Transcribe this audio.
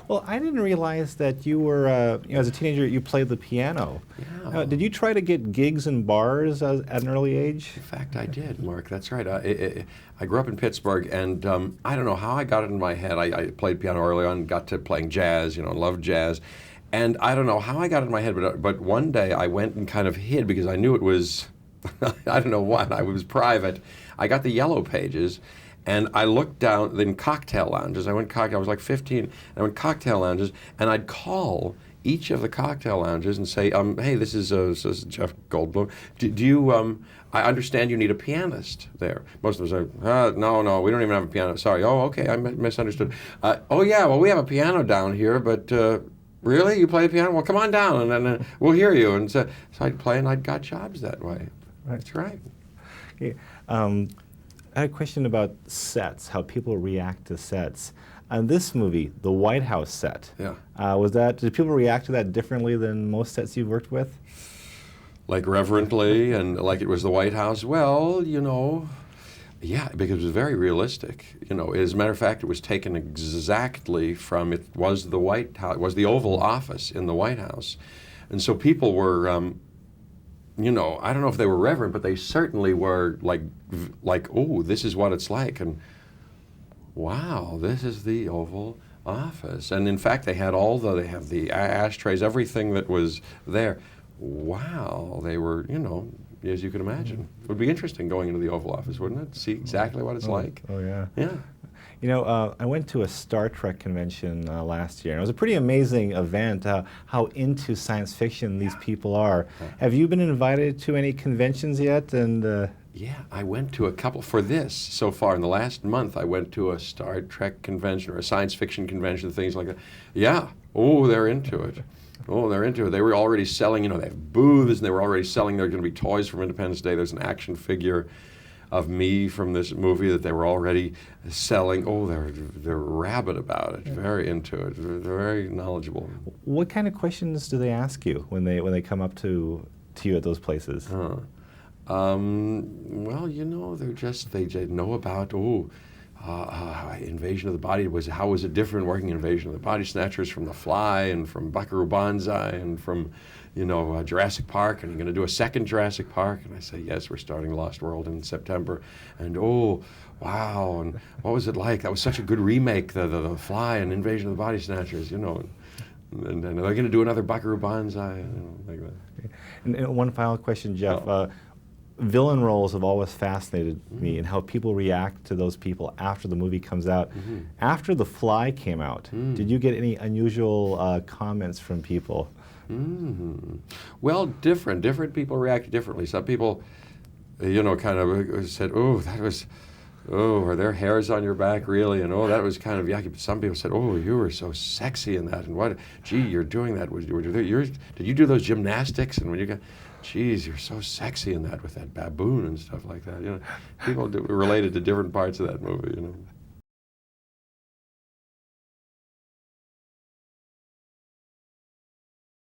Well, I didn't realize that you were, as a teenager, you played the piano. Yeah. Did you try to get gigs in bars at an early age? In fact, I did, Mark. That's right. I grew up in Pittsburgh, and I don't know how I got it in my head. I played piano early on, got to playing jazz, loved jazz. And I don't know how I got it in my head, but one day I went and kind of hid because I knew it was, I don't know what, I was private. I got the yellow pages, and I looked down in cocktail lounges. I was like 15, and I went cocktail lounges, and I'd call each of the cocktail lounges and say, hey, this is Jeff Goldblum. Do you, I understand you need a pianist there. Most of them say, no, we don't even have a piano. Sorry, oh, okay, I misunderstood. Oh, yeah, well, we have a piano down here, but really? You play the piano? Well, come on down, and then we'll hear you. And so I'd play, and I got jobs that way. That's right. Okay. I had a question about sets, how people react to sets. On this movie, the White House set, Yeah. Did people react to that differently than most sets you've worked with? Like reverently and like it was the White House? Well, yeah, because it was very realistic. As a matter of fact, it was taken exactly from, it was the White House, it was the Oval Office in the White House. And so people were, I don't know if they were reverent, but they certainly were like, oh, this is what it's like. And wow, this is the Oval Office. And in fact, they have the ashtrays, everything that was there. Wow, they were, as you can imagine. It would be interesting going into the Oval Office, wouldn't it? See exactly what it's like. Oh, yeah. Yeah. I went to a Star Trek convention last year, and it was a pretty amazing event, how into science fiction these people are. Have you been invited to any conventions yet? And yeah, I went to a couple for this so far. In the last month, I went to a Star Trek convention or a science fiction convention, things like that. Yeah. Oh, they're into it. Oh, they're into it. They were already selling, they have booths, and they were already selling, there are going to be toys from Independence Day. There's an action figure of me from this movie that they were already selling. Oh, they're rabid about it, very into it. They're very knowledgeable. What kind of questions do they ask you when they come up to you at those places? Well, they know about, Invasion of the Body. How was it different working Invasion of the Body Snatchers from The Fly and from Buckaroo Banzai and from, Jurassic Park, and you're going to do a second Jurassic Park? And I say, yes, we're starting Lost World in September. And oh, wow, and what was it like? That was such a good remake, the Fly and Invasion of the Body Snatchers, And they're going to do another Buckaroo Banzai, like that. And one final question, Jeff. Villain roles have always fascinated me, and how people react to those people after the movie comes out. After The Fly came out, did you get any unusual comments from people? Well, different people react differently. Some people, kind of said, oh, that was, are there hairs on your back, really? And oh, that was kind of yucky. But some people said, oh, you were so sexy in that, and what, gee, you're doing that. Did you do those gymnastics? And when you got, geez, you're so sexy in that with that baboon and stuff like that. People related to different parts of that movie.